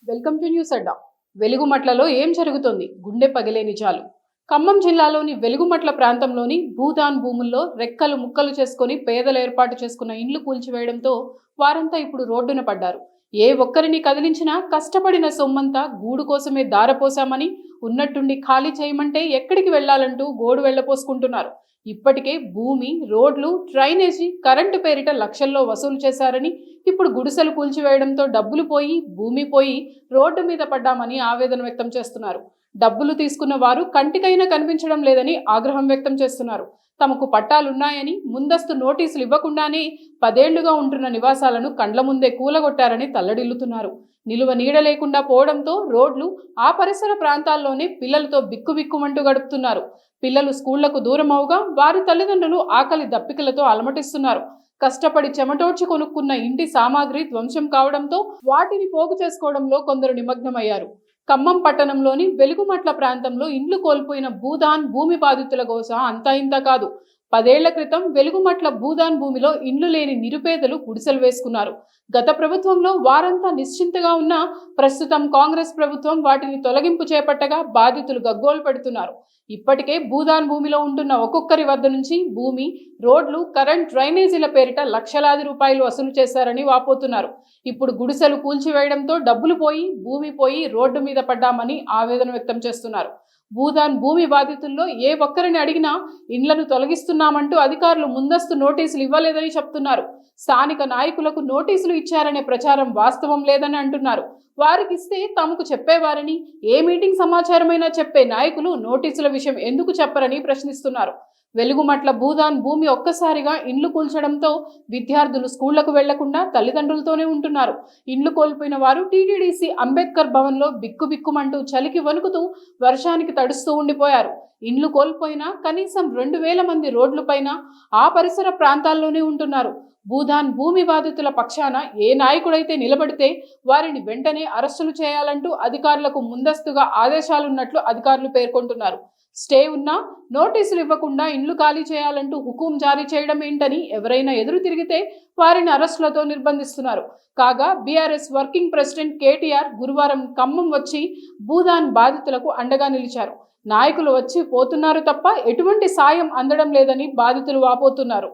Welcome to news అడ్డా. వెలుగుమట్లలో ఏం జరుగుతోంది? గుండె పగిలే నిజాలు. ఖమ్మం జిల్లాలోని వెలుగుమట్ల ప్రాంతంలోని భూదాన్ భూముల్లో రెక్కలు ముక్కలు చేసుకుని పేదలు ఏర్పాటు చేసుకున్న ఇండ్లు కూల్చివేయడంతో వారంతా ఇప్పుడు రోడ్డున పడ్డారు. ఏ ఒక్కరిని కదిలించినా కష్టపడిన సొమ్మంతా గూడు కోసమే దారపోసామని, ఉన్నట్టుండి ఖాళీ చేయమంటే ఎక్కడికి వెళ్లాలంటూ గోడు వెళ్లపోసుకుంటున్నారు. ఇప్పటికే భూమి, రోడ్లు, డ్రైనేజీ, కరెంటు పేరిట లక్షల్లో వసూలు చేశారని, ఇప్పుడు గుడిసెలు కూల్చివేయడంతో డబ్బులు పోయి, భూమి పోయి రోడ్డు మీద పడ్డామని ఆవేదన వ్యక్తం చేస్తున్నారు. డబ్బులు తీసుకున్న వారు కంటికైనా కనిపించడం లేదని ఆగ్రహం వ్యక్తం చేస్తున్నారు. తమకు పట్టాలున్నాయని ముందస్తు నోటీసులు ఇవ్వకుండానే 10 ఏళ్లుగా ఉంటున్న నివాసాలను కండ్ల ముందే కూలగొట్టారని తల్లడిల్లుతున్నారు. నిలువ నీడ లేకుండా పోవడంతో రోడ్లు, ఆ పరిసర ప్రాంతాల్లోనే పిల్లలతో బిక్కుబిక్కుమంటూ గడుపుతున్నారు. పిల్లలు స్కూళ్లకు దూరం అవుగా వారి తల్లిదండ్రులు ఆకలి దప్పికలతో అలమటిస్తున్నారు. కష్టపడి చెమటోడ్చి కొనుక్కున్న ఇంటి సామాగ్రి ధ్వంసం కావడంతో వాటిని పోగు చేసుకోవడంలో కొందరు నిమగ్నమయ్యారు. ఖమ్మం పట్టణంలోని వెలుగుమట్ల ప్రాంతంలో ఇండ్లు కోల్పోయిన భూదాన్ భూమి బాధితుల గోస అంతా ఇంత కాదు. 10 ఏళ్ల క్రితం వెలుగుమట్ల భూదాన్ భూమిలో ఇండ్లు లేని నిరుపేదలు గుడిసెలు వేసుకున్నారు. గత ప్రభుత్వంలో వారంతా నిశ్చింతగా ఉన్నా ప్రస్తుతం కాంగ్రెస్ ప్రభుత్వం వాటిని తొలగింపు చేపట్టగా బాధితులు గగ్గోలు పెడుతున్నారు. ఇప్పటికే భూదాన్ భూమిలో ఉంటున్న ఒక్కొక్కరి వద్ద నుంచి భూమి, రోడ్లు, కరెంట్, డ్రైనేజీల పేరిట లక్షలాది రూపాయలు వసూలు చేశారని వాపోతున్నారు. ఇప్పుడు గుడిసెలు కూల్చివేయడంతో డబ్బులు పోయి, భూమి పోయి రోడ్డు మీద పడ్డామని ఆవేదన వ్యక్తం చేస్తున్నారు. భూదాన్ భూమి బాధితుల్లో ఏ ఒక్కరిని అడిగినా ఇండ్లను తొలగిస్తున్నామంటూ అధికారులు ముందస్తు నోటీసులు ఇవ్వలేదని చెప్తున్నారు. స్థానిక నాయకులకు నోటీసులు ఇచ్చారనే ప్రచారం వాస్తవం లేదని అంటున్నారు. వారికి ఇస్తే తమకు చెప్పేవారని, ఏ మీటింగ్ సమాచారమైనా చెప్పే నాయకులు నోటీసుల విషయం ఎందుకు చెప్పరని ప్రశ్నిస్తున్నారు. వెలుగుమట్ల భూదాన్ భూమి ఒక్కసారిగా ఇండ్లు కూల్చడంతో విద్యార్థులు స్కూళ్లకు వెళ్లకుండా తల్లిదండ్రులతోనే ఉంటున్నారు. ఇండ్లు కోల్పోయిన వారు టీటీడీసీ అంబేద్కర్ భవన్లో బిక్కుబిక్కుమంటూ చలికి వణుకుతూ వర్షానికి తడుస్తూ ఉండిపోయారు. ఇండ్లు కోల్పోయినా కనీసం 2000 మంది రోడ్లపైన, ఆ పరిసర ప్రాంతాల్లోనే ఉంటున్నారు. భూదాన్ భూమి బాధితుల పక్షాన ఏ నాయకుడైతే నిలబడితే వారిని వెంటనే అరెస్టులు చేయాలంటూ అధికారులకు ముందస్తుగా ఆదేశాలున్నట్లు అధికారులు పేర్కొంటున్నారు. స్టే ఉన్నా నోటీసులు ఇవ్వకుండా ఇండ్లు ఖాళీ చేయాలంటూ హుకుం జారీ చేయడం ఏంటని ఎవరైనా ఎదురు తిరిగితే వారిని అరెస్టులతో నిర్బంధిస్తున్నారు. కాగా బీఆర్ఎస్ వర్కింగ్ ప్రెసిడెంట్ కేటీఆర్ గురువారం ఖమ్మం వచ్చి భూదాన్ బాధితులకు అండగా నిలిచారు. నాయకులు వచ్చి పోతున్నారు తప్ప ఎటువంటి సాయం అందడం లేదని బాధితులు వాపోతున్నారు.